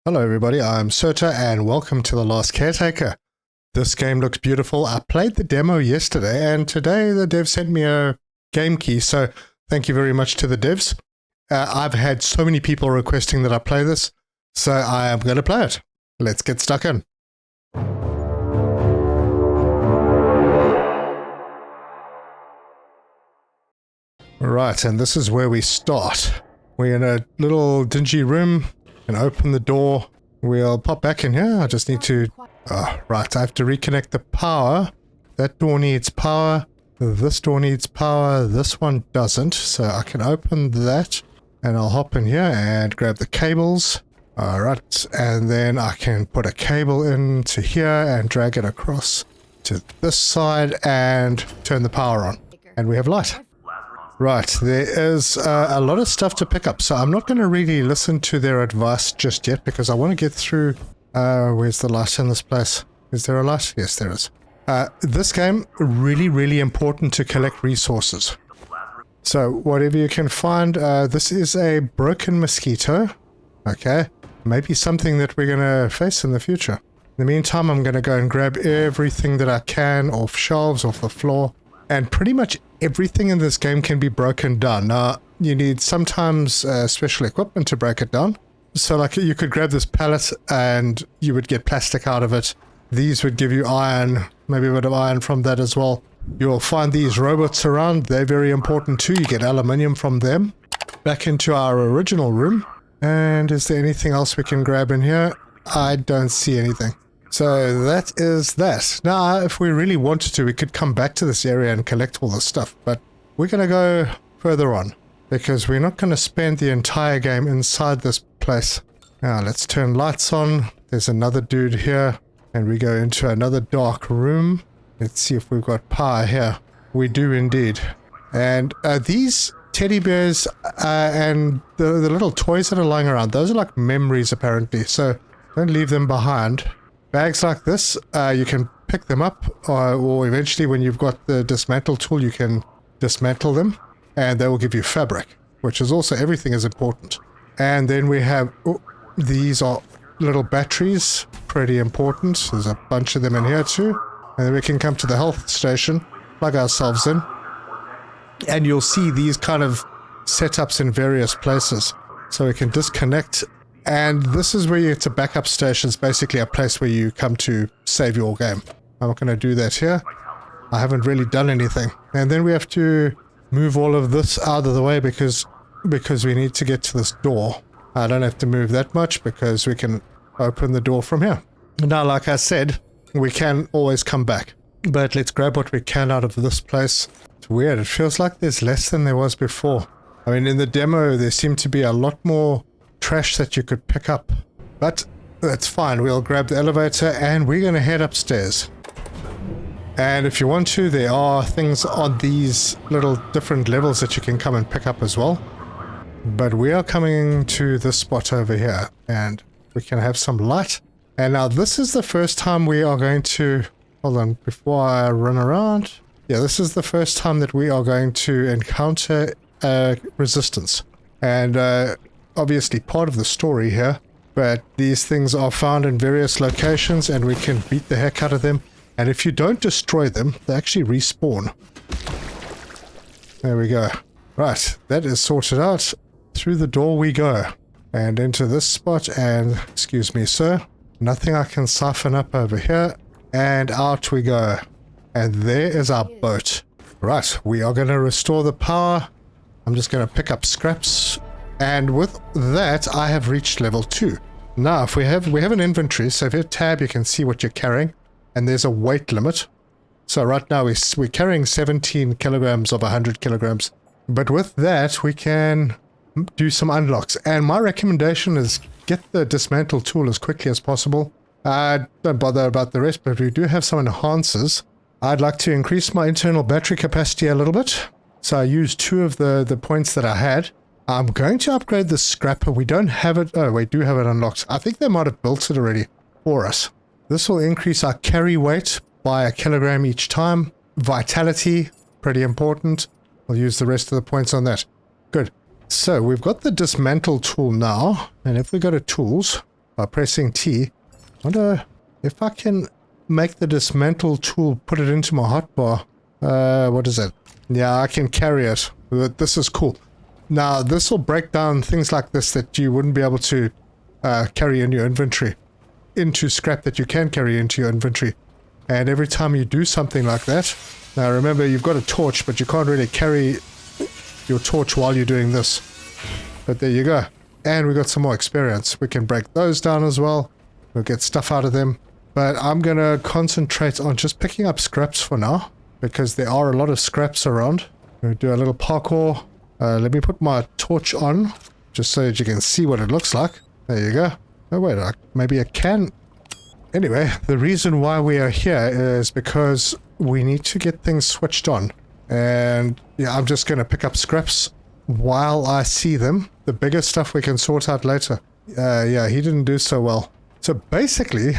Hello everybody, I'm Serta and welcome to the Last Caretaker. This game looks beautiful. I played the demo yesterday and today the dev sent me a game key, so thank you very much to the devs. I've had so many people requesting that I play this, so I am going to play it. Let's get stuck in. Right, and this is where we start. We're in a little dingy room. And open the door. We'll pop back in here. I just need to... right, I have to reconnect the power. That door needs power. This door needs power. This one doesn't. So I can open that. And I'll hop in here and grab the cables. Alright, and then I can put a cable into here and drag it across to this side and turn the power on. And we have light. Right, there is a lot of stuff to pick up, so I'm not going to really listen to their advice just yet because I want to get through... where's the light in this place? Is there a light? Yes, there is. This game, really important to collect resources. So, whatever you can find, this is a broken mosquito. Okay, maybe something that we're going to face in the future. In the meantime, I'm going to go and grab everything that I can off shelves, off the floor. And pretty much everything in this game can be broken down. Now, you need sometimes special equipment to break it down. So like you could grab this pallet and you would get plastic out of it. These would give you iron, maybe a bit of iron from that as well. You'll find these robots around. They're very important too. You get aluminium from them. Back into our original room. And is there anything else we can grab in here? I don't see anything. So that is that. Now, if we really wanted to, we could come back to this area and collect all this stuff, but we're going to go further on because we're not going to spend the entire game inside this place. Now, let's turn lights on. There's another dude here, and we go into another dark room. Let's see if we've got power here. We do indeed. And these teddy bears and the little toys that are lying around, those are like memories apparently, so don't leave them behind. Bags like this, you can pick them up, or eventually when you've got the dismantle tool, you can dismantle them, and they will give you fabric, which is also, everything is important. And then we have, these are little batteries, pretty important. There's a bunch of them in here too. And then we can come to the health station, plug ourselves in, and you'll see these kind of setups in various places. So we can disconnect. And this is where you get to backup stations, basically a place where you come to save your game. I'm not going to do that here. I haven't really done anything. And then we have to move all of this out of the way because we need to get to this door. I don't have to move that much because we can open the door from here. Now, like I said, we can always come back. But let's grab what we can out of this place. It's weird. It feels like there's less than there was before. I mean, in the demo, there seemed to be a lot more trash that you could pick up, but that's fine. We'll grab the elevator and we're going to head upstairs. And if you want to, there are things on these little different levels that you can come and pick up as well, but we are coming to this spot over here and we can have some light. And now this is the first time we are going to, hold on before I run around, yeah, this is the first time that we are going to encounter resistance. And obviously part of the story here, but these things are found in various locations and we can beat the heck out of them. And if you don't destroy them, they actually respawn. There we go. Right, that is sorted out. Through the door we go. And into this spot, and excuse me sir, nothing I can siphon up over here. And out we go. And there is our boat. Right, we are going to restore the power. I'm just going to pick up scraps. And with that, I have reached level 2. Now, if we have an inventory, so if you hit tab, you can see what you're carrying, and there's a weight limit. So right now, we're carrying 17 kilograms of 100 kilograms. But with that, we can do some unlocks. And my recommendation is get the dismantle tool as quickly as possible. Don't bother about the rest, but we do have some enhancers. I'd like to increase my internal battery capacity a little bit. So I used 2 of the points that I had. I'm going to upgrade the scrapper. We don't have it. Oh, we do have it unlocked. I think they might have built it already for us. This will increase our carry weight by 1 kilogram each time. Vitality, pretty important. We'll use the rest of the points on that. Good. So we've got the dismantle tool now. And if we go to tools, by pressing T. I wonder if I can make the dismantle tool, put it into my hotbar. What is it? Yeah, I can carry it. This is cool. Now, this will break down things like this that you wouldn't be able to carry in your inventory into scrap that you can carry into your inventory. And every time you do something like that, now remember, you've got a torch, but you can't really carry your torch while you're doing this. But there you go. And we got some more experience. We can break those down as well. We'll get stuff out of them. But I'm going to concentrate on just picking up scraps for now, because there are a lot of scraps around. We'll do a little parkour. Let me put my torch on, just so that you can see what it looks like. There you go. Oh wait, maybe I can. Anyway, the reason why we are here is because we need to get things switched on. And yeah, I'm just going to pick up scraps while I see them. The bigger stuff we can sort out later. Yeah, he didn't do so well. So basically,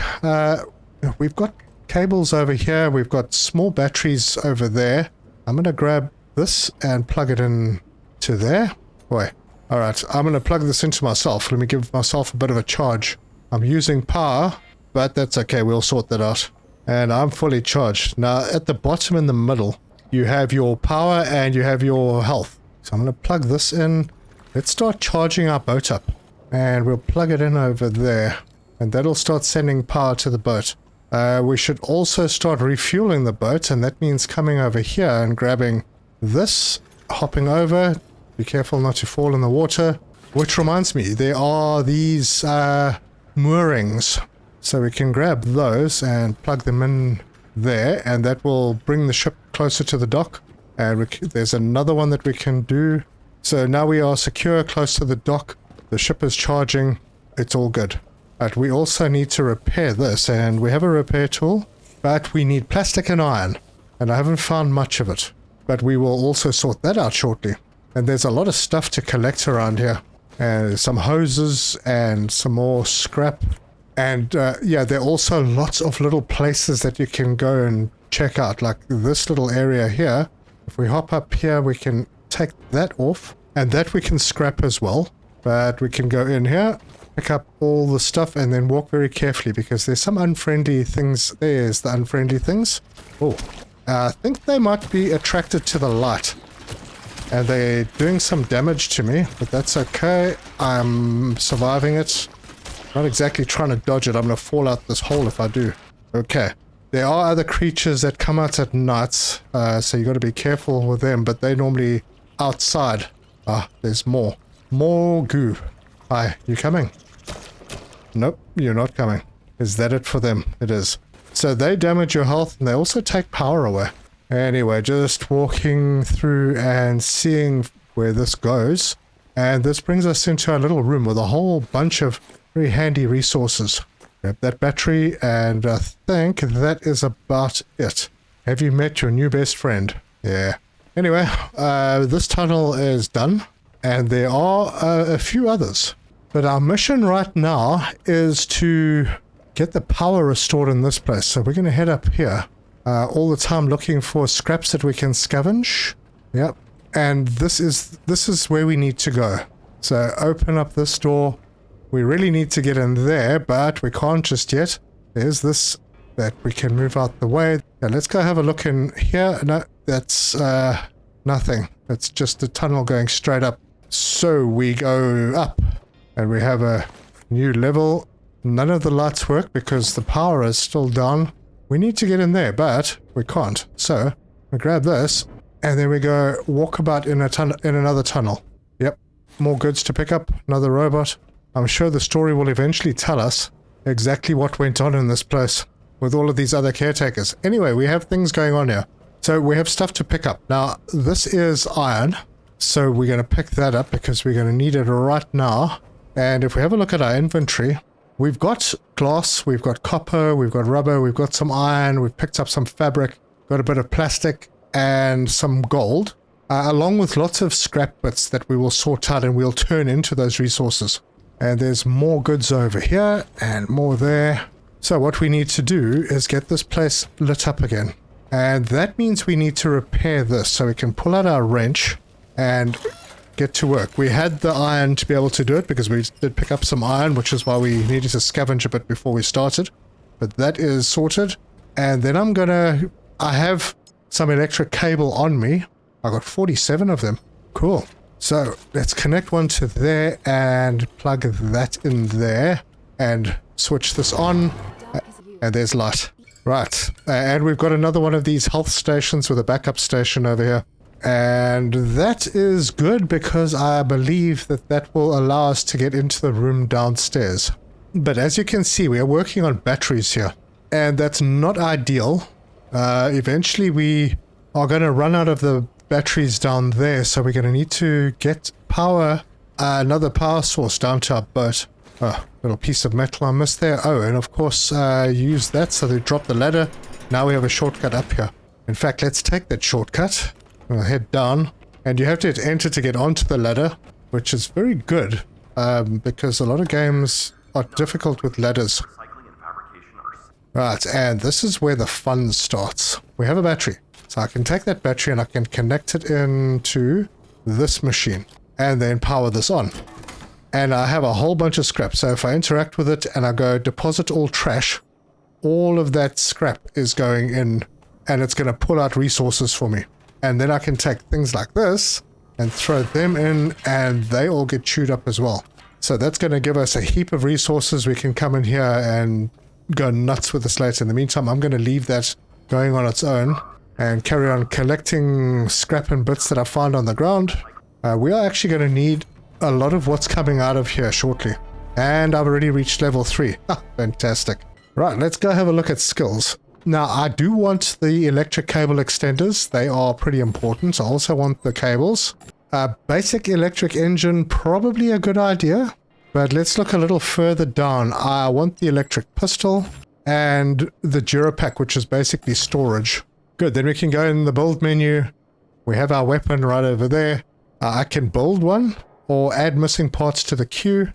we've got cables over here. We've got small batteries over there. I'm going to grab this and plug it in to there. Wait. Alright, I'm going to plug this into myself. Let me give myself a bit of a charge. I'm using power, but that's okay. We'll sort that out. And I'm fully charged. Now, at the bottom in the middle, you have your power and you have your health. So I'm going to plug this in. Let's start charging our boat up. And we'll plug it in over there. And that'll start sending power to the boat. We should also start refueling the boat, and that means coming over here and grabbing this, hopping over. Be careful not to fall in the water. Which reminds me, there are these moorings. So we can grab those and plug them in there, and that will bring the ship closer to the dock. And there's another one that we can do. So now we are secure, close to the dock. The ship is charging. It's all good. But we also need to repair this, and we have a repair tool, but we need plastic and iron, and I haven't found much of it. But we will also sort that out shortly. And there's a lot of stuff to collect around here. And some hoses and some more scrap. And yeah, there are also lots of little places that you can go and check out, like this little area here. If we hop up here, we can take that off, and that we can scrap as well. But we can go in here, pick up all the stuff, and then walk very carefully, because there's some unfriendly things. There's the unfriendly things. Oh, I think they might be attracted to the light. And they're doing some damage to me, but that's okay. I'm surviving it. Not exactly trying to dodge it. I'm going to fall out this hole if I do. Okay. There are other creatures that come out at night, so you got to be careful with them, but they're normally outside. Ah, there's more. More goo. Hi, you coming? Nope, you're not coming. Is that it for them? It is. So they damage your health, and they also take power away. Anyway, just walking through and seeing where this goes. And this brings us into our little room with a whole bunch of very handy resources. Grab that battery, and I think that is about it. Have you met your new best friend? Yeah. Anyway, this tunnel is done, and there are a few others. But our mission right now is to get the power restored in this place. So we're going to head up here. All the time looking for scraps that we can scavenge. Yep. And this is where we need to go. So open up this door. We really need to get in there, but we can't just yet. There's this that we can move out the way. Yeah, let's go have a look in here. No, that's nothing. It's just a tunnel going straight up. So we go up, and we have a new level. None of the lights work because the power is still down. We need to get in there, but we can't. So we grab this, and then we go walk about in another tunnel. Yep, more goods to pick up. Another robot. I'm sure the story will eventually tell us exactly what went on in this place with all of these other caretakers. Anyway, we have things going on here. So we have stuff to pick up. Now, this is iron, so we're going to pick that up because we're going to need it right now. And if we have a look at our inventory, we've got glass, we've got copper, we've got rubber, we've got some iron, we've picked up some fabric, got a bit of plastic, and some gold, along with lots of scrap bits that we will sort out and we'll turn into those resources. And there's more goods over here and more there. So what we need to do is get this place lit up again. And that means we need to repair this. So we can pull out our wrench and get to work. We had the iron to be able to do it because we did pick up some iron, which is why we needed to scavenge a bit before we started. But that is sorted. And then I have some electric cable on me. I got 47 of them. Cool. So let's connect one to there and plug that in there and switch this on. And there's light. Right. And we've got another one of these health stations with a backup station over here. And that is good because I believe that will allow us to get into the room downstairs. But as you can see, we are working on batteries here. And that's not ideal. Eventually we are going to run out of the batteries down there, so we're going to need to get power, another power source down to our boat. Oh, little piece of metal I missed there. Oh, and of course use that so they drop the ladder. Now we have a shortcut up here. In fact, let's take that shortcut. We'll head down, and you have to hit enter to get onto the ladder, which is very good because a lot of games are difficult with ladders. Right, and this is where the fun starts. We have a battery, so I can take that battery and I can connect it into this machine and then power this on. And I have a whole bunch of scrap, so if I interact with it and I go deposit all trash, all of that scrap is going in and it's going to pull out resources for me. And then I can take things like this and throw them in and they all get chewed up as well. So that's going to give us a heap of resources. We can come in here and go nuts with the slates. In the meantime, I'm going to leave that going on its own and carry on collecting scrap and bits that I find on the ground. We are actually going to need a lot of what's coming out of here shortly. And I've already reached level 3. Fantastic. Right, let's go have a look at skills. Now, I do want the electric cable extenders. They are pretty important. I also want the cables. Basic electric engine, probably a good idea. But let's look a little further down. I want the electric pistol and the Durapack, which is basically storage. Good, then we can go in the build menu. We have our weapon right over there. I can build one or add missing parts to the queue.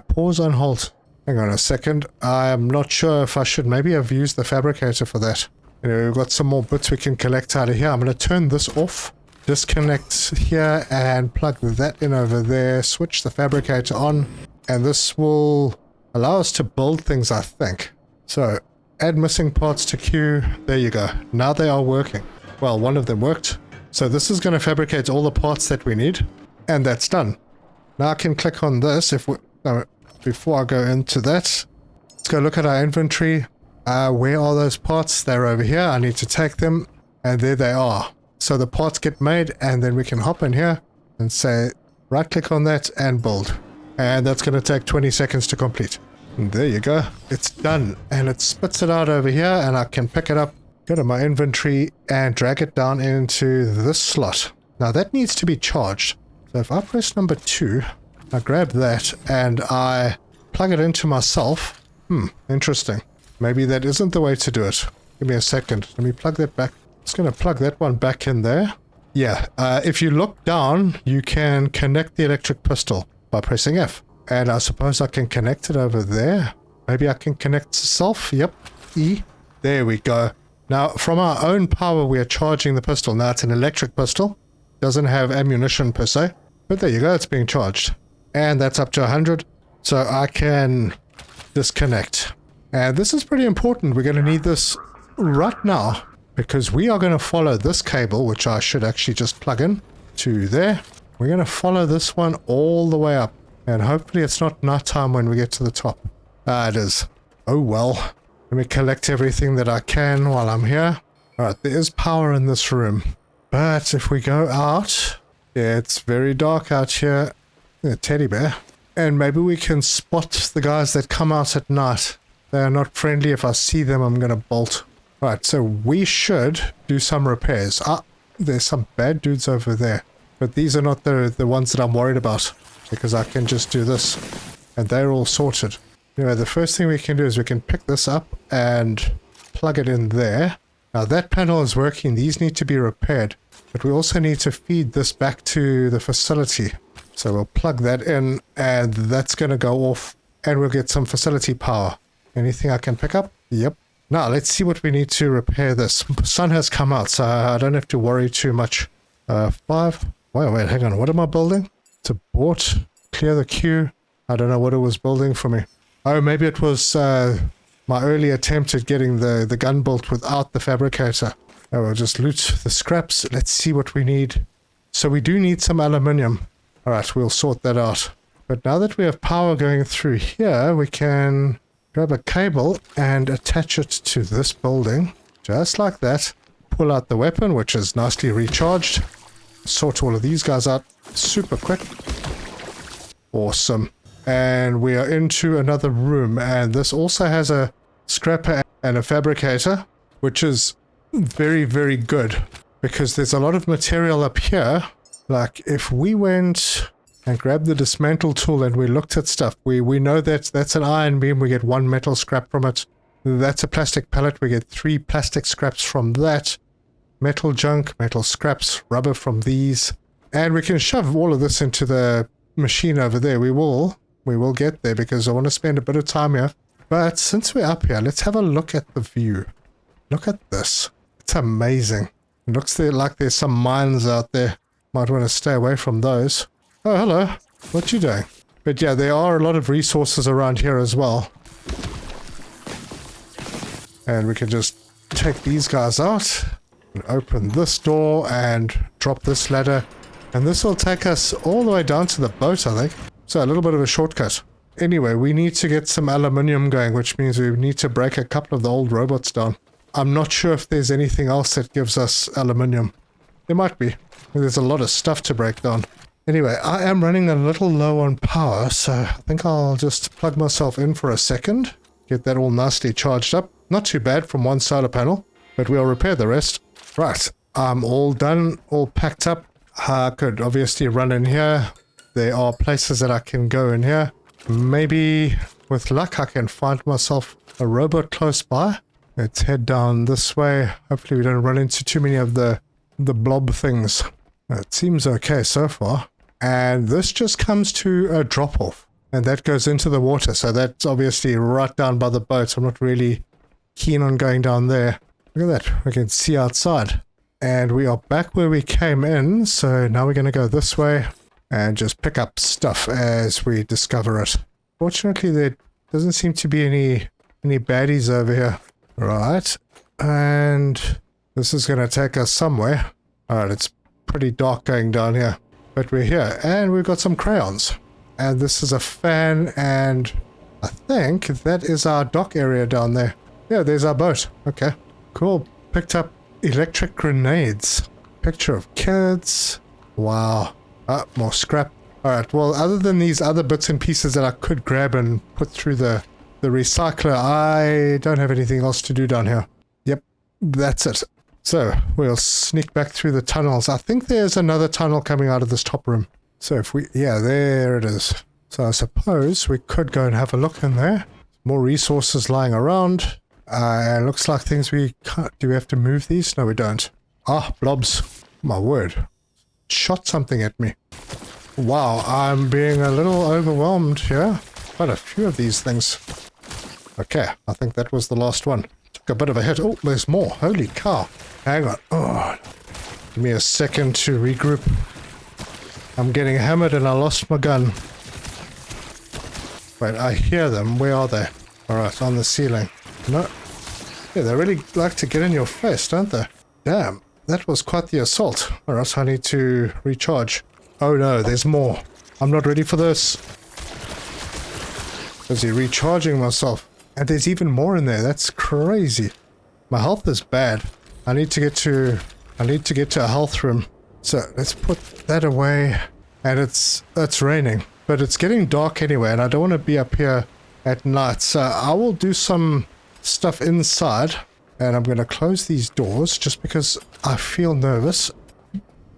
Pause on hold. Hang on a second. I'm not sure if I should. Maybe I've used the Fabricator for that. Anyway, we've got some more bits we can collect out of here. I'm going to turn this off. Disconnect here and plug that in over there. Switch the Fabricator on. And this will allow us to build things, I think. So, add missing parts to queue. There you go. Now they are working. Well, one of them worked. So this is going to fabricate all the parts that we need. And that's done. Now I can click on this if we... before I go into that, let's go look at our inventory. Where are those parts? They're over here. I need to take them, and there they are. So the parts get made, and then we can hop in here and say, right click on that and build. And that's going to take 20 seconds to complete. And there you go. It's done. And it spits it out over here, and I can pick it up, go to my inventory, and drag it down into this slot. Now that needs to be charged. So if I press number 2... I grab that and I plug it into myself. Interesting. Maybe that isn't the way to do it. Give me a second. Let me plug that back. Just going to plug that one back in there. Yeah, if you look down, you can connect the electric pistol by pressing F. And I suppose I can connect it over there. Maybe I can connect to self. Yep, E. There we go. Now, from our own power, we are charging the pistol. Now, it's an electric pistol. Doesn't have ammunition per se. But there you go, it's being charged. And that's up to 100, so I can disconnect. And this is pretty important. We're going to need this right now because we are going to follow this cable, which I should actually just plug in to there. We're going to follow this one all the way up. And hopefully it's not nighttime when we get to the top. It is. Oh well. Let me collect everything that I can while I'm here. Alright, there is power in this room. But if we go out, yeah, it's very dark out here. A teddy bear. And maybe we can spot the guys that come out at night. They are not friendly. If I see them, I'm going to bolt. Right, so we should do some repairs. There's some bad dudes over there. But these are not the ones that I'm worried about. Because I can just do this. And they're all sorted. Anyway, the first thing we can do is we can pick this up and plug it in there. Now that panel is working. These need to be repaired. But we also need to feed this back to the facility. So we'll plug that in and that's going to go off and we'll get some facility power. Anything I can pick up? Yep. Now let's see what we need to repair this. Sun has come out so I don't have to worry too much. 5. Wait, hang on. What am I building? It's abort. Clear the queue. I don't know what it was building for me. Oh, maybe it was my early attempt at getting the gun built without the fabricator. Oh, we'll just loot the scraps. Let's see what we need. So we do need some aluminium. Alright, we'll sort that out. But now that we have power going through here, we can grab a cable and attach it to this building. Just like that. Pull out the weapon, which is nicely recharged. Sort all of these guys out super quick. Awesome. And we are into another room. And this also has a scrapper and a fabricator, which is very, very good. Because there's a lot of material up here. Like, if we went and grabbed the dismantle tool and we looked at stuff, we know that that's an iron beam, we get 1 metal scrap from it. That's a plastic pallet, we get 3 plastic scraps from that. Metal junk, metal scraps, rubber from these. And we can shove all of this into the machine over there. We will get there because I want to spend a bit of time here. But since we're up here, let's have a look at the view. Look at this. It's amazing. It looks like there's some mines out there. Might want to stay away from those. Oh, hello. What you doing? But yeah, there are a lot of resources around here as well. And we can just take these guys out. And open this door and drop this ladder. And this will take us all the way down to the boat, I think. So a little bit of a shortcut. Anyway, we need to get some aluminium going, which means we need to break a couple of the old robots down. I'm not sure if there's anything else that gives us aluminium. There might be. There's a lot of stuff to break down. Anyway, I am running a little low on power, so I think I'll just plug myself in for a second. Get that all nicely charged up. Not too bad from one solar panel, but we'll repair the rest. Right, I'm all done, all packed up. I could obviously run in here. There are places that I can go in here. Maybe, with luck, I can find myself a robot close by. Let's head down this way. Hopefully we don't run into too many of the blob things. It seems okay so far. And this just comes to a drop-off. And that goes into the water. So that's obviously right down by the boat. I'm not really keen on going down there. Look at that. We can see outside. And we are back where we came in. So now we're going to go this way. And just pick up stuff as we discover it. Fortunately, there doesn't seem to be any baddies over here. Right. And this is going to take us somewhere. Alright, it's pretty dark going down here. But we're here, and we've got some crayons. And this is a fan, and I think that is our dock area down there. Yeah, there's our boat. Okay, cool. Picked up electric grenades. Picture of kids. Wow. Ah, more scrap. Alright, well, other than these other bits and pieces that I could grab and put through the recycler, I don't have anything else to do down here. Yep, that's it. So, we'll sneak back through the tunnels. I think there's another tunnel coming out of this top room. So if we... yeah, there it is. So I suppose we could go and have a look in there. More resources lying around. Looks like things we can't... do we have to move these? No, we don't. Ah, blobs. My word. Shot something at me. Wow, I'm being a little overwhelmed here. Quite a few of these things. Okay, I think that was the last one. Took a bit of a hit. Oh, there's more. Holy cow. Hang on. Oh, give me a second to regroup. I'm getting hammered and I lost my gun. Wait, I hear them. Where are they? Alright, on the ceiling. No. Yeah, they really like to get in your face, don't they? Damn, that was quite the assault. Alright, I need to recharge. Oh no, there's more. I'm not ready for this. Busy recharging myself. And there's even more in there. That's crazy. My health is bad. I need to get to a health room. So let's put that away. And it's raining. But it's getting dark anyway, and I don't want to be up here at night. So I will do some stuff inside. And I'm going to close these doors just because I feel nervous.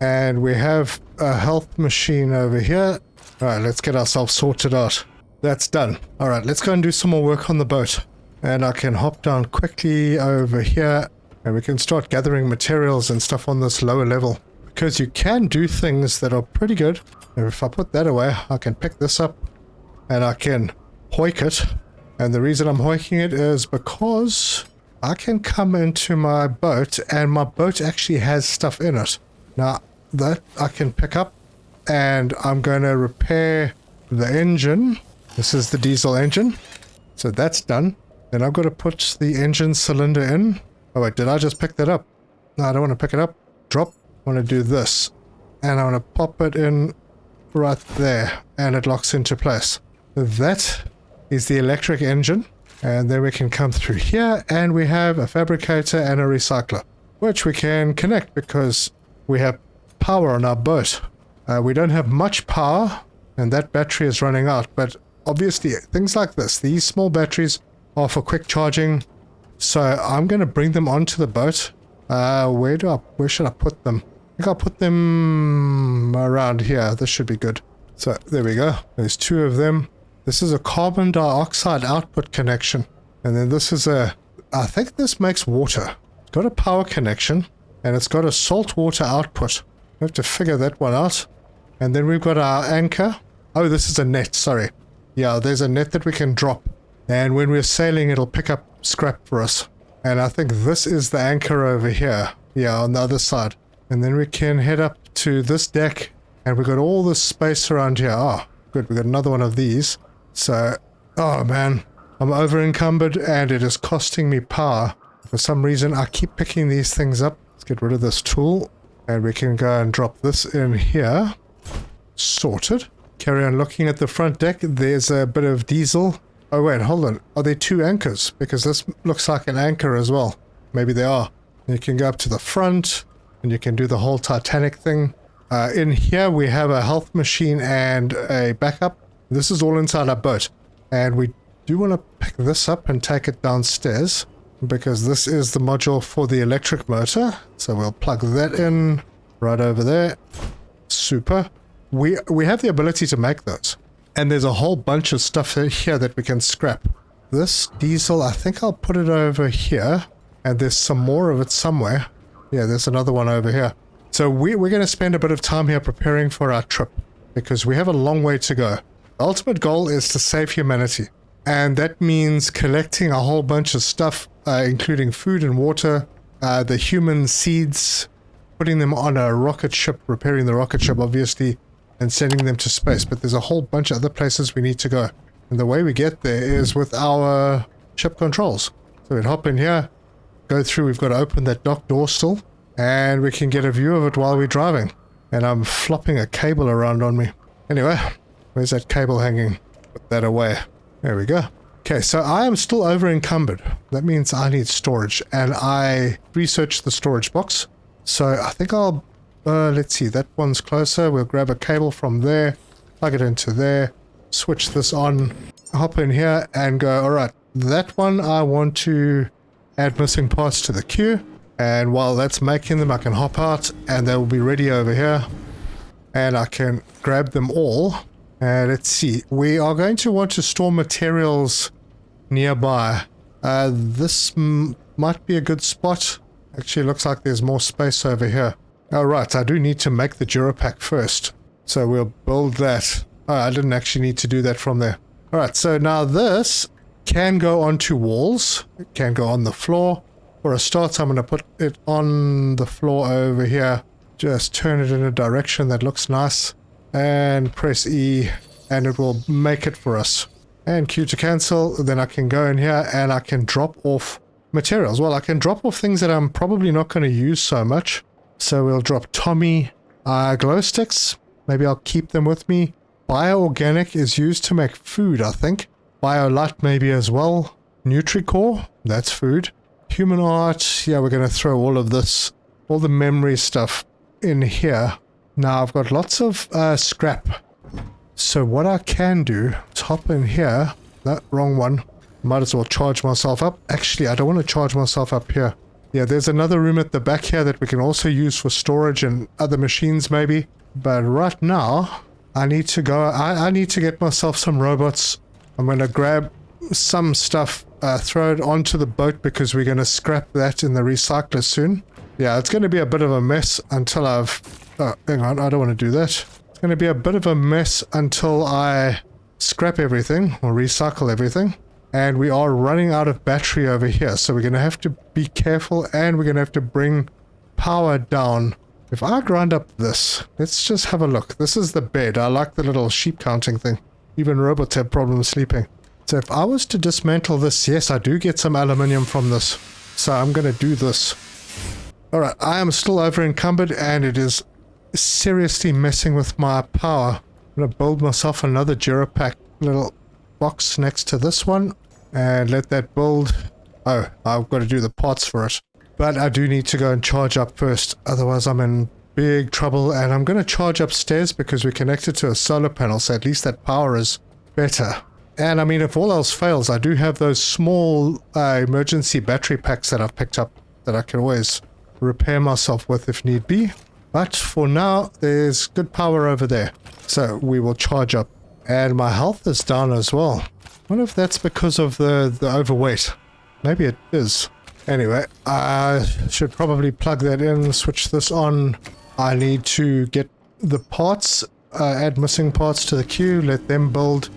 And we have a health machine over here. Alright, let's get ourselves sorted out. That's done. Alright, let's go and do some more work on the boat. And I can hop down quickly over here. And we can start gathering materials and stuff on this lower level. Because you can do things that are pretty good. And if I put that away, I can pick this up. And I can hoik it. And the reason I'm hoiking it is because I can come into my boat. And my boat actually has stuff in it. Now, that I can pick up. and I'm going to repair the engine. This is the diesel engine. So that's done. Then I've got to put the engine cylinder in. Oh wait, did I just pick that up? No, I don't want to pick it up. Drop. I want to do this. And I want to pop it in right there. And it locks into place. That is the electric engine. And then we can come through here and we have a fabricator and a recycler, which we can connect because we have power on our boat. We don't have much power and that battery is running out, but obviously things like this, these small batteries are for quick charging. So I'm going to bring them onto the boat. Where should I put them? I think I'll put them around here. This should be good. So there we go. There's two of them. This is a carbon dioxide output connection. And then this is I think this makes water. It's got a power connection and it's got a salt water output. We have to figure that one out. And then we've got our anchor. Oh, this is a net, sorry. Yeah, there's a net that we can drop. And when we're sailing, it'll pick up scrap for us. And I think this is the anchor over here. Yeah, on the other side. And then we can head up to this deck. And we've got all this space around here. Oh, good, we've got another one of these. So, oh man, I'm over encumbered and it is costing me power. For some reason, I keep picking these things up. Let's get rid of this tool. And we can go and drop this in here. Sorted. Carry on looking at the front deck. There's a bit of diesel. Oh wait, hold on. Are there two anchors? Because this looks like an anchor as well. Maybe they are. You can go up to the front and you can do the whole Titanic thing. In here we have a health machine and a backup. This is all inside our boat. And we do want to pick this up and take it downstairs. Because this is the module for the electric motor. So we'll plug that in right over there. Super. We have the ability to make those. And there's a whole bunch of stuff here that we can scrap. This diesel, I think I'll put it over here. And there's some more of it somewhere. Yeah, there's another one over here. So we're going to spend a bit of time here preparing for our trip. Because we have a long way to go. The ultimate goal is to save humanity. And that means collecting a whole bunch of stuff, including food and water, the human seeds, putting them on a rocket ship, repairing the rocket ship, obviously, and sending them to space. But there's a whole bunch of other places we need to go. And the way we get there is with our ship controls. So we'd hop in here, go through, we've got to open that dock door still, and we can get a view of it while we're driving. And I'm flopping a cable around on me. Anyway, where's that cable hanging? Put that away. There we go. Okay, so I am still over encumbered. That means I need storage, and I researched the storage box. So I think I'll, let's see, that one's closer. We'll grab a cable from there, plug it into there, switch this on, hop in here and go, all right, that one I want to add missing parts to the queue. And while that's making them, I can hop out and they will be ready over here. And I can grab them all. And let's see, we are going to want to store materials nearby. This might be a good spot. Actually, it looks like there's more space over here. All right, I do need to make the Durapack first. So we'll build that. Oh, I didn't actually need to do that from there. All right, so now this can go onto walls. It can go on the floor. For a start, I'm going to put it on the floor over here. Just turn it in a direction that looks nice. And press E, and it will make it for us. And Q to cancel. Then I can go in here and I can drop off materials. Well, I can drop off things that I'm probably not going to use so much. So we'll drop Tommy glow sticks. Maybe I'll keep them with me. Bioorganic is used to make food, I think. Biolight maybe as well. Nutricore, that's food. Human art, yeah, we're going to throw all of this, all the memory stuff in here. Now I've got lots of scrap. So what I can do is hop in here. That wrong one. Might as well charge myself up. Actually, I don't want to charge myself up here. Yeah, there's another room at the back here that we can also use for storage and other machines maybe. But right now, I need to go. I need to get myself some robots. I'm going to grab some stuff, throw it onto the boat because we're going to scrap that in the recycler soon. Yeah, it's going to be a bit of a mess until I've... Oh, hang on, I don't want to do that. It's going to be a bit of a mess until I scrap everything or recycle everything. And we are running out of battery over here, so we're going to have to be careful and we're going to have to bring power down If I grind up this, let's just have a look. This is the bed. I like the little sheep counting thing. Even robots have problems sleeping. So if I was to dismantle this, yes, I do get some aluminium from this. So I'm going to do this. Alright, I am still over encumbered and it is seriously messing with my power. I'm going to build myself another Gerapack little box next to this one and let that build. Oh, I've got to do the parts for it. But I do need to go and charge up first, otherwise I'm in big trouble. And I'm going to charge upstairs because we're connected to a solar panel, so at least that power is better. And I mean, if all else fails, I do have those small emergency battery packs that I've picked up that I can always repair myself with if need be. But for now, there's good power over there. So we will charge up. And my health is down as well. I wonder if that's because of the overweight. Maybe it is. Anyway, I should probably plug that in, switch this on. I need to get the parts, add missing parts to the queue, let them build,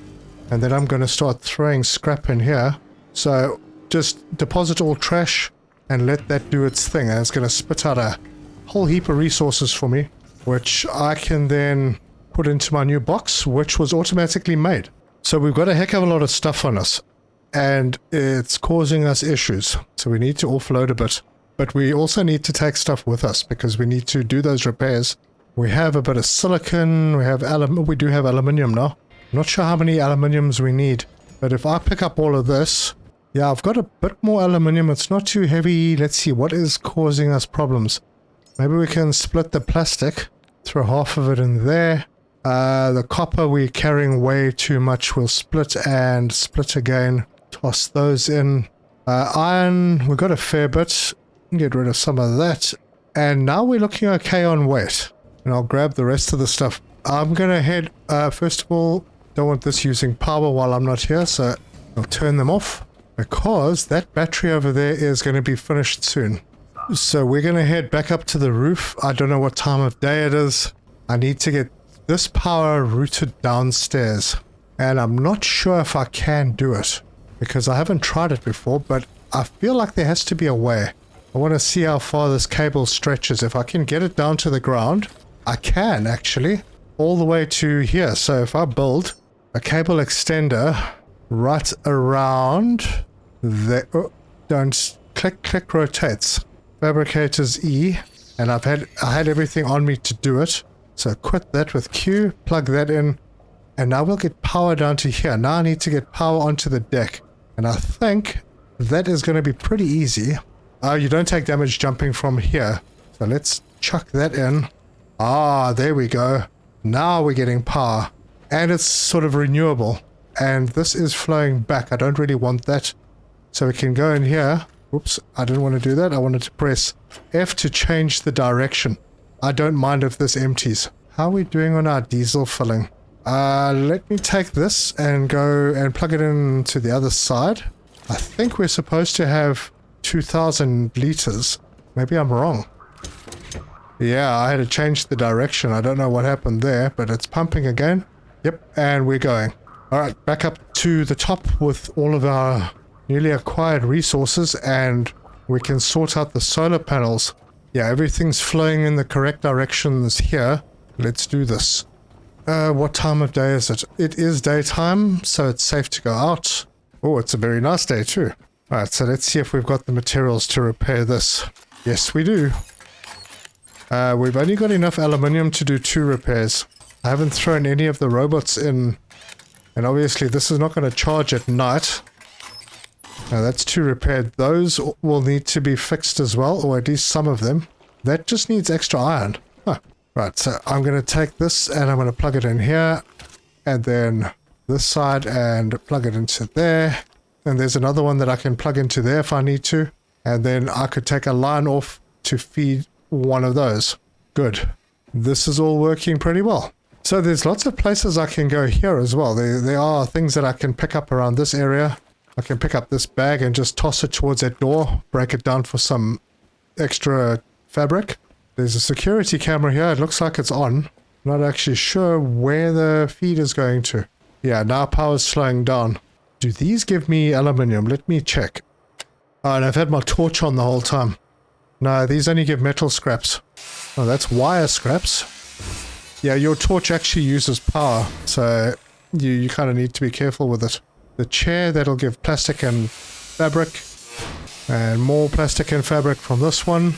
and then I'm going to start throwing scrap in here. So just deposit all trash and let that do its thing, and it's going to spit out a whole heap of resources for me, which I can then put into my new box, which was automatically made. So we've got a heck of a lot of stuff on us. And it's causing us issues, so we need to offload a bit. But we also need to take stuff with us because we need to do those repairs. We have a bit of silicon, we do have aluminium now. I'm not sure how many aluminiums we need, but if I pick up all of this, yeah, I've got a bit more aluminium. It's not too heavy. Let's see, what is causing us problems? Maybe we can split the plastic, throw half of it in there. The copper we're carrying way too much. We'll split and split again. Toss those in. Iron, we got a fair bit. Get rid of some of that. And now we're looking okay on weight. And I'll grab the rest of the stuff. I'm going to head, first of all, don't want this using power while I'm not here, so I'll turn them off. Because that battery over there is going to be finished soon. So we're going to head back up to the roof. I don't know what time of day it is. I need to get this power routed downstairs. And I'm not sure if I can do it. Because I haven't tried it before, but I feel like there has to be a way. I want to see how far this cable stretches. If I can get it down to the ground, I can actually, all the way to here. So if I build a cable extender right around there, oh, don't click rotates. Fabricators E, and I had everything on me to do it. So quit that with Q, plug that in, and now we'll get power down to here. Now I need to get power onto the deck. And I think that is going to be pretty easy. You don't take damage jumping from here. So let's chuck that in. Ah, there we go. Now we're getting power. And it's sort of renewable. And this is flowing back. I don't really want that. So we can go in here. Oops, I didn't want to do that. I wanted to press F to change the direction. I don't mind if this empties. How are we doing on our diesel filling? Let me take this and go and plug it into the other side. I think we're supposed to have 2,000 liters. Maybe I'm wrong. Yeah, I had to change the direction. I don't know what happened there, but it's pumping again. Yep, and we're going. Alright, back up to the top with all of our newly acquired resources, and we can sort out the solar panels. Yeah, everything's flowing in the correct directions here. Let's do this. What time of day is it? It is daytime, so it's safe to go out. Oh, it's a very nice day too. Alright, so let's see if we've got the materials to repair this. Yes, we do. We've only got enough aluminium to do 2 repairs. I haven't thrown any of the robots in, and obviously this is not going to charge at night. Now that's 2 repaired. Those will need to be fixed as well, or at least some of them. That just needs extra iron. Huh. Right, so I'm going to take this and I'm going to plug it in here, and then this side and plug it into there. And there's another one that I can plug into there if I need to. And then I could take a line off to feed one of those. Good. This is all working pretty well. So there's lots of places I can go here as well. There are things that I can pick up around this area. I can pick up this bag and just toss it towards that door, break it down for some extra fabric. There's a security camera here. It looks like it's on. I'm not actually sure where the feed is going to. Yeah, now power's slowing down. Do these give me aluminium? Let me check. Oh, and I've had my torch on the whole time. No, these only give metal scraps. Oh, that's wire scraps. Yeah, your torch actually uses power, so you kind of need to be careful with it. The chair, that'll give plastic and fabric. And more plastic and fabric from this one.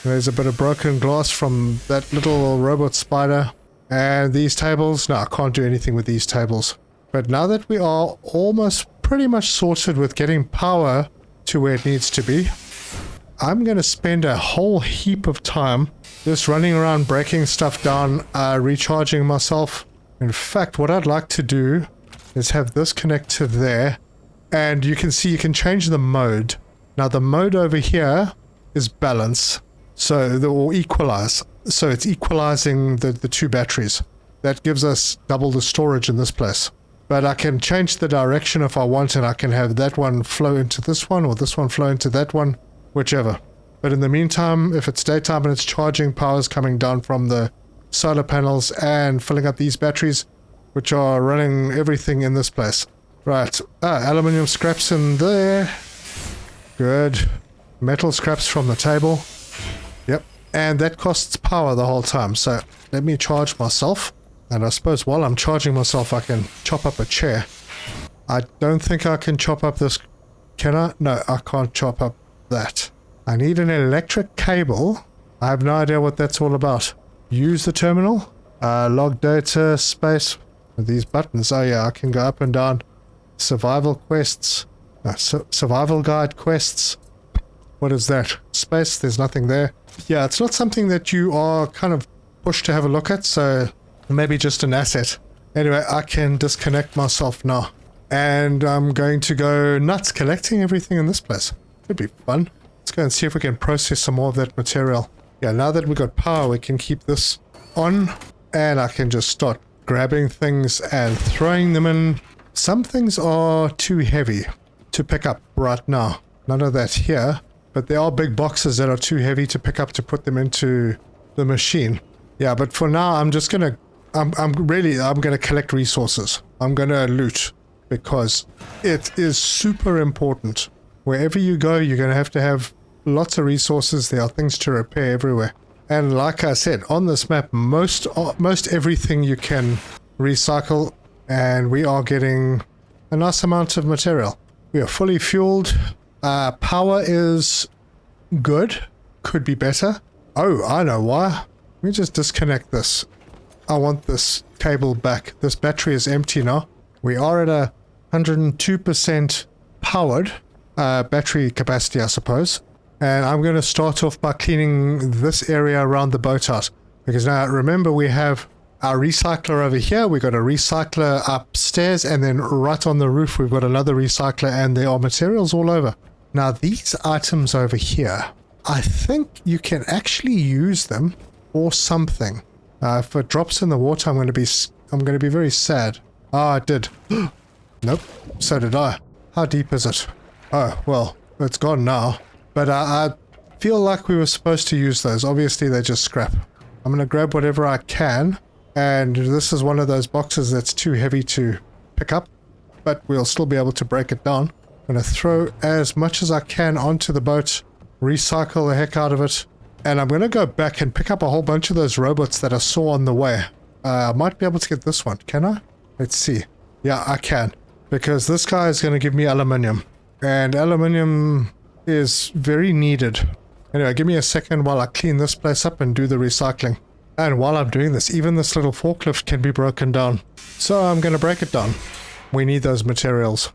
There's a bit of broken glass from that little robot spider. And these tables, no, I can't do anything with these tables. But now that we are almost pretty much sorted with getting power to where it needs to be, I'm going to spend a whole heap of time just running around breaking stuff down, recharging myself. In fact, what I'd like to do is have this connect to there, and you can see you can change the mode. Now the mode over here is balance, or equalize. So it's equalizing the two batteries. That gives us double the storage in this place. But I can change the direction if I want, and I can have that one flow into this one, or this one flow into that one, whichever. But in the meantime, if it's daytime and it's charging, power's coming down from the solar panels and filling up these batteries, which are running everything in this place. Right, aluminium scraps in there. Good. Metal scraps from the table. Yep, and that costs power the whole time, so let me charge myself. And I suppose while I'm charging myself, I can chop up a chair. I don't think I can chop up this... Can I? No, I can't chop up that. I need an electric cable. I have no idea what that's all about. Use the terminal. Log data, space. These buttons. Oh yeah, I can go up and down. Survival quests. Survival guide quests. What is that? Space, there's nothing there. Yeah, it's not something that you are kind of pushed to have a look at, so maybe just an asset. Anyway, I can disconnect myself now. And I'm going to go nuts collecting everything in this place. Could be fun. Let's go and see if we can process some more of that material. Yeah, now that we've got power, we can keep this on. And I can just start grabbing things and throwing them in. Some things are too heavy to pick up right now. None of that here. But there are big boxes that are too heavy to pick up to put them into the machine. Yeah, but for now, I'm just gonna... I'm gonna collect resources. I'm gonna loot. Because it is super important. Wherever you go, you're going to have lots of resources. There are things to repair everywhere. And like I said, on this map, most everything you can recycle, and we are getting a nice amount of material. We are fully fueled. Power is good. Could be better. Oh, I know why. Let me just disconnect this. I want this cable back. This battery is empty now. We are at 102% powered battery capacity, I suppose. And I'm going to start off by cleaning this area around the boat out. Because now, remember, we have our recycler over here. We've got a recycler upstairs. And then right on the roof, we've got another recycler. And there are materials all over. Now, these items over here, I think you can actually use them for something. If it drops in the water, I'm going to be very sad. Ah, it did. Nope, so did I. How deep is it? Oh, well, it's gone now. But I feel like we were supposed to use those. Obviously, they're just scrap. I'm going to grab whatever I can. And this is one of those boxes that's too heavy to pick up. But we'll still be able to break it down. I'm going to throw as much as I can onto the boat. Recycle the heck out of it. And I'm going to go back and pick up a whole bunch of those robots that I saw on the way. I might be able to get this one. Can I? Let's see. Yeah, I can. Because this guy is going to give me aluminium. And aluminium is very needed. Anyway, give me a second while I clean this place up and do the recycling. And while I'm doing this, even this little forklift can be broken down. So I'm going to break it down. We need those materials.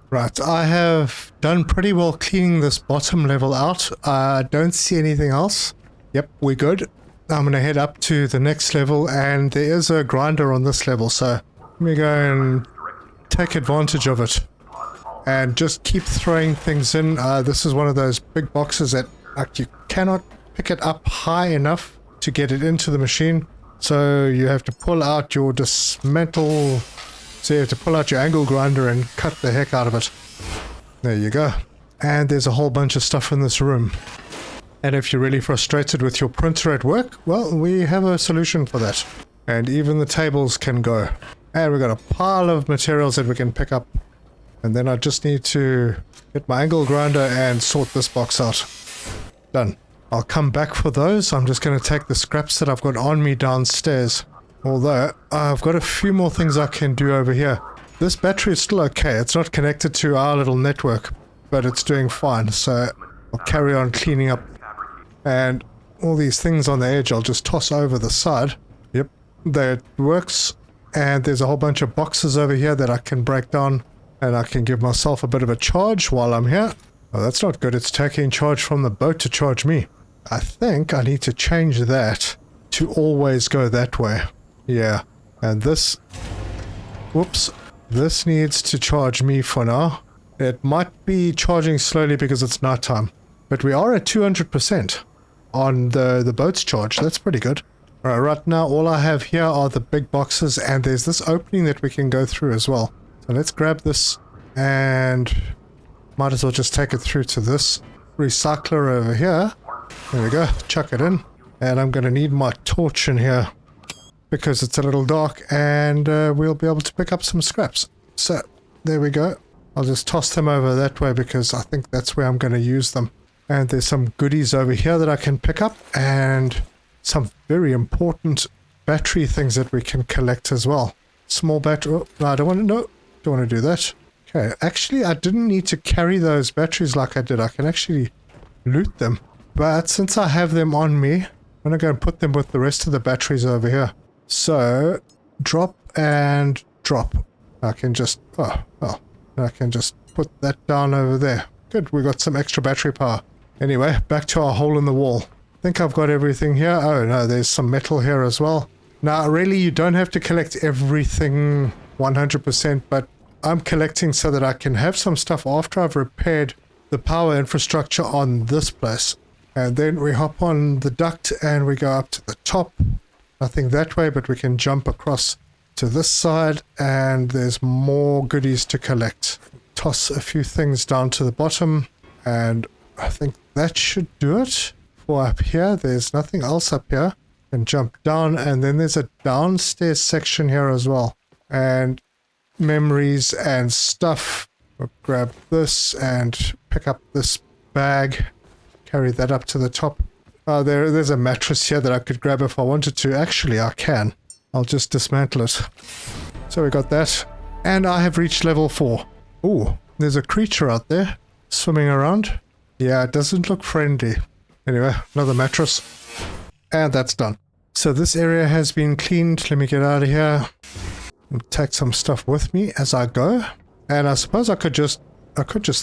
Right, I have done pretty well cleaning this bottom level out. I don't see anything else. Yep, we're good. I'm going to head up to the next level, and there is a grinder on this level, so let me go and take advantage of it. And just keep throwing things in. This is one of those big boxes that you cannot pick it up high enough to get it into the machine. So you have to pull out your dismantle... So you have to pull out your angle grinder and cut the heck out of it. There you go. And there's a whole bunch of stuff in this room. And if you're really frustrated with your printer at work, well, we have a solution for that. And even the tables can go. And we've got a pile of materials that we can pick up. And then I just need to get my angle grinder and sort this box out. Done. I'll come back for those. I'm just going to take the scraps that I've got on me downstairs. Although, I've got a few more things I can do over here. This battery is still okay. It's not connected to our little network, but it's doing fine. So I'll carry on cleaning up. And all these things on the edge I'll just toss over the side. Yep, that works. And there's a whole bunch of boxes over here that I can break down. And I can give myself a bit of a charge while I'm here. Oh, that's not good. It's taking charge from the boat to charge me. I think I need to change that to always go that way. Yeah. And this... Whoops. This needs to charge me for now. It might be charging slowly because it's nighttime. But we are at 200% on the boat's charge. That's pretty good. Alright, right now all I have here are the big boxes. And there's this opening that we can go through as well. So let's grab this and might as well just take it through to this recycler over here. There we go, chuck it in. And I'm going to need my torch in here because it's a little dark and we'll be able to pick up some scraps. So there we go. I'll just toss them over that way because I think that's where I'm going to use them. And there's some goodies over here that I can pick up and some very important battery things that we can collect as well. Small battery. Oh, no, I don't want to. No. Don't want to do that. Okay, actually I didn't need to carry those batteries like I did. I can actually loot them. But since I have them on me, I'm going to go and put them with the rest of the batteries over here. So, drop and drop. I can just, I can just put that down over there. Good, we got some extra battery power. Anyway, back to our hole in the wall. I think I've got everything here. Oh no, there's some metal here as well. Now, really, you don't have to collect everything 100%, but I'm collecting so that I can have some stuff after I've repaired the power infrastructure on this place. And then we hop on the duct and we go up to the top. Nothing that way, but we can jump across to this side and there's more goodies to collect. Toss a few things down to the bottom and I think that should do it for up here. There's nothing else up here. And jump down and then there's a downstairs section here as well. And memories and stuff. We'll grab this and pick up this bag. Carry that up to the top. There's a mattress here that I could grab if I wanted to. Actually, I can. I'll just dismantle it. So we got that. And I have reached level 4. Ooh, there's a creature out there swimming around. Yeah, it doesn't look friendly. Anyway, another mattress. And that's done. So this area has been cleaned. Let me get out of here. I'll take some stuff with me as I go. And I suppose I could just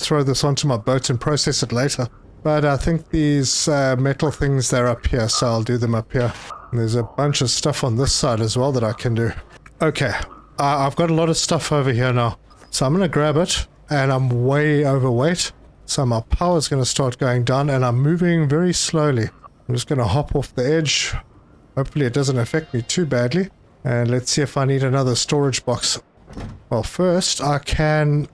throw this onto my boat and process it later. But I think these metal things, they're up here, so I'll do them up here. And there's a bunch of stuff on this side as well that I can do. Okay, I've got a lot of stuff over here now. So I'm going to grab it, and I'm way overweight. So my power's going to start going down, and I'm moving very slowly. I'm just going to hop off the edge. Hopefully it doesn't affect me too badly. And let's see if I need another storage box. Well, first I can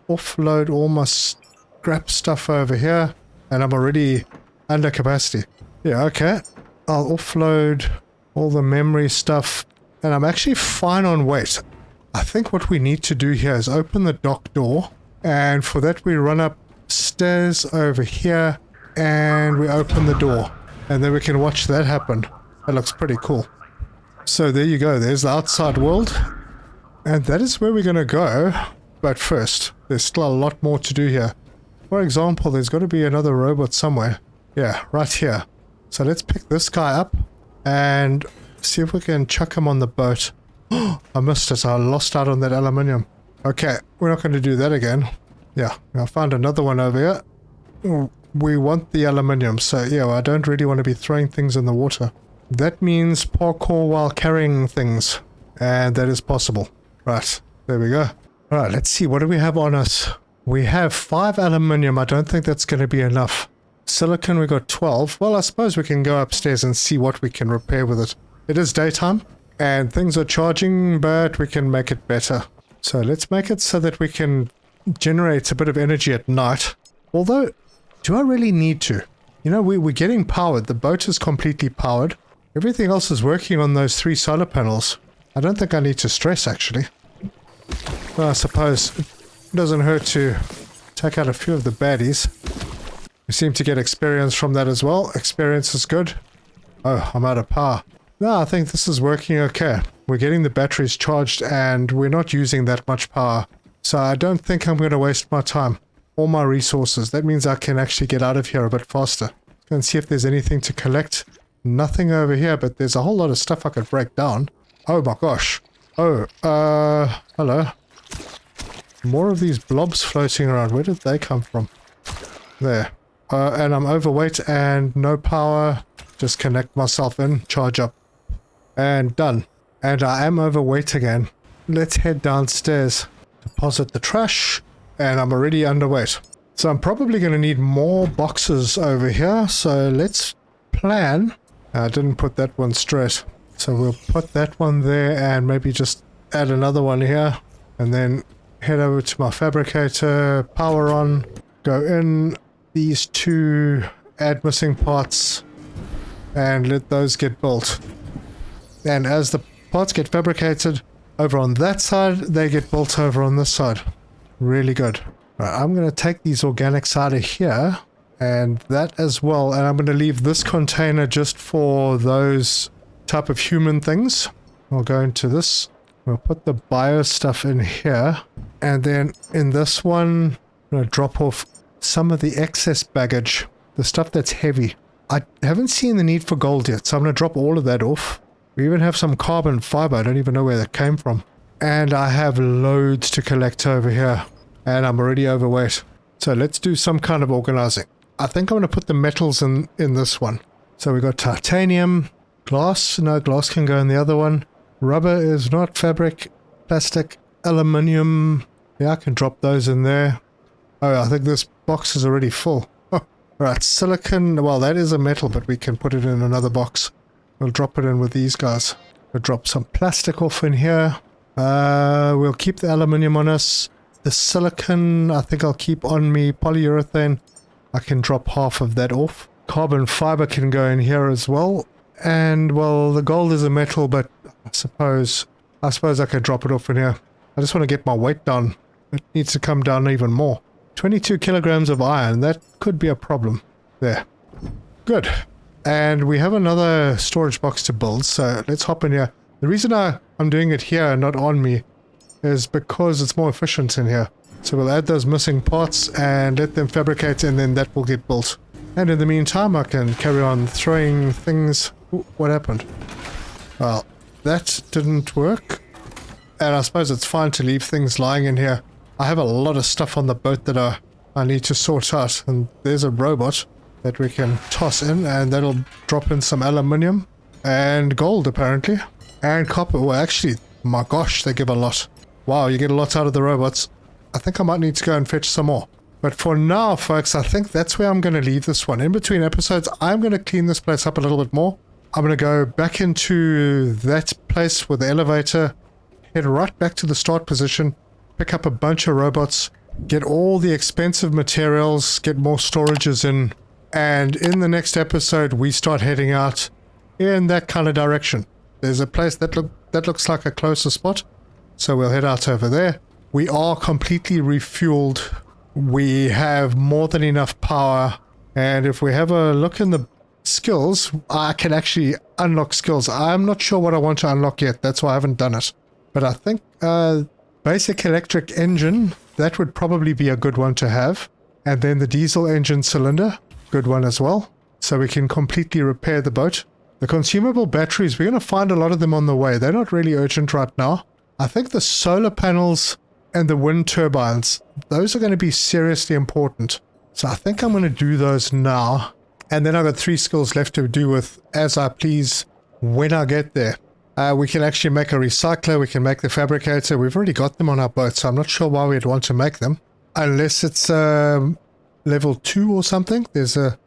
offload all my scrap stuff over here. And I'm already under capacity. Yeah, okay. I'll offload all the memory stuff. And I'm actually fine on weight. I think what we need to do here is open the dock door. And for that we run up stairs over here. And we open the door. And then we can watch that happen. That looks pretty cool. So there you go. There's the outside world. And that is where we're going to go. But first, there's still a lot more to do here. For example, there's got to be another robot somewhere. Yeah, right here. So let's pick this guy up and see if we can chuck him on the boat. I missed it. I lost out on that aluminium. Okay, we're not going to do that again. Yeah, I found another one over here. We want the aluminium, so yeah, I don't really want to be throwing things in the water. That means parkour while carrying things. And that is possible. Right, there we go. Alright, let's see. What do we have on us? We have 5 aluminium. I don't think that's going to be enough. Silicon, we got 12. Well, I suppose we can go upstairs and see what we can repair with it. It is daytime, and things are charging, but we can make it better. So let's make it so that we can generate a bit of energy at night. Although, do I really need to? You know, we're getting powered. The boat is completely powered. Everything else is working on those 3 solar panels. I don't think I need to stress, actually. Well, I suppose doesn't hurt to take out a few of the baddies. We seem to get experience from that as well. Experience is good. Oh, I'm out of power. No, I think this is working okay. We're getting the batteries charged and we're not using that much power. So I don't think I'm going to waste my time or my resources. That means I can actually get out of here a bit faster. Go and see if there's anything to collect. Nothing over here, but there's a whole lot of stuff I could break down. Oh my gosh. Oh, hello. More of these blobs floating around. Where did they come from? There. And I'm overweight and no power. Just connect myself in, charge up. And done. And I am overweight again. Let's head downstairs. Deposit the trash. And I'm already underweight. So I'm probably going to need more boxes over here. So let's plan. I didn't put that one straight. So we'll put that one there and maybe just add another one here. And then head over to my fabricator, power on, go in these two, add missing parts, and let those get built. And as the parts get fabricated over on that side, they get built over on this side. Really good. Right, I'm going to take these organics out of here and that as well. And I'm going to leave this container just for those type of human things. We'll go into this. We'll put the bio stuff in here. And then in this one, I'm going to drop off some of the excess baggage. The stuff that's heavy. I haven't seen the need for gold yet, so I'm going to drop all of that off. We even have some carbon fiber. I don't even know where that came from. And I have loads to collect over here. And I'm already overweight. So let's do some kind of organizing. I think I'm going to put the metals in this one. So we got titanium, glass. No, glass can go in the other one. Rubber is not fabric, plastic, aluminium. Yeah, I can drop those in there. Oh, I think this box is already full. Oh, right, silicon. Well, that is a metal, but we can put it in another box. We'll drop it in with these guys. We'll drop some plastic off in here. We'll keep the aluminium on us. The silicon, I think I'll keep on me. Polyurethane, I can drop half of that off. Carbon fiber can go in here as well. And, well, the gold is a metal, but I suppose I could drop it off in here. I just want to get my weight down. It needs to come down even more. 22 kilograms of iron, that could be a problem. There. Good. And we have another storage box to build, so let's hop in here. The reason I'm doing it here and not on me is because it's more efficient in here. So we'll add those missing parts and let them fabricate, and then that will get built. And in the meantime, I can carry on throwing things. Ooh, what happened? Well, that didn't work. And I suppose it's fine to leave things lying in here. I have a lot of stuff on the boat that I need to sort out. And there's a robot that we can toss in, and that'll drop in some aluminium and gold, apparently. And copper. Well, actually, my gosh, they give a lot. Wow, you get a lot out of the robots. I think I might need to go and fetch some more. But for now, folks, I think that's where I'm going to leave this one. In between episodes, I'm going to clean this place up a little bit more. I'm going to go back into that place with the elevator, head right back to the start position, pick up a bunch of robots, get all the expensive materials, get more storages in, and in the next episode, we start heading out in that kind of direction. There's a place that looks like a closer spot, so we'll head out over there. We are completely refueled. We have more than enough power, and if we have a look in the skills, I can actually unlock skills. I'm not sure what I want to unlock yet, that's why I haven't done it. But I think basic electric engine, that would probably be a good one to have. And then the diesel engine cylinder, good one as well. So we can completely repair the boat. The consumable batteries, we're going to find a lot of them on the way. They're not really urgent right now. I think the solar panels and the wind turbines, those are going to be seriously important. So I think I'm going to do those now. And then I've got 3 skills left to do with as I please when I get there. We can actually make a recycler, we can make the fabricator. We've already got them on our boat, so I'm not sure why we'd want to make them. Unless it's level 2 or something. There's a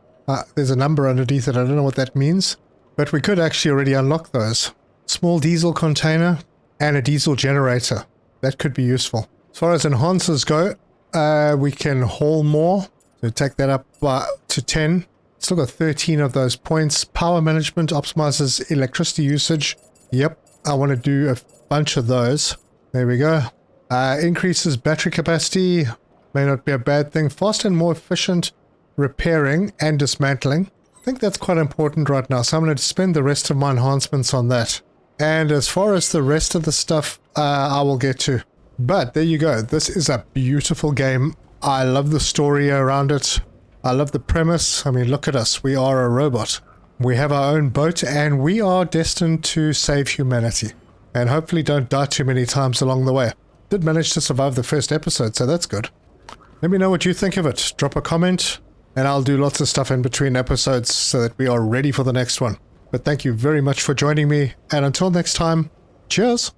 number underneath it, I don't know what that means. But we could actually already unlock those. Small diesel container and a diesel generator. That could be useful. As far as enhancers go, we can haul more. So take that up to 10. Still got 13 of those points. Power management optimizes electricity usage. Yep, I want to do a bunch of those. There we go. Increases battery capacity, may not be a bad thing. Fast and more efficient repairing and dismantling. I think that's quite important right now, so I'm going to spend the rest of my enhancements on that. And as far as the rest of the stuff, I will get to. But there you go. This is a beautiful game. I love the story around it. I love the premise. I mean, look at us. We are a robot. We have our own boat, and we are destined to save humanity. And hopefully don't die too many times along the way. Did manage to survive the first episode, so that's good. Let me know what you think of it. Drop a comment, and I'll do lots of stuff in between episodes so that we are ready for the next one. But thank you very much for joining me, and until next time, cheers!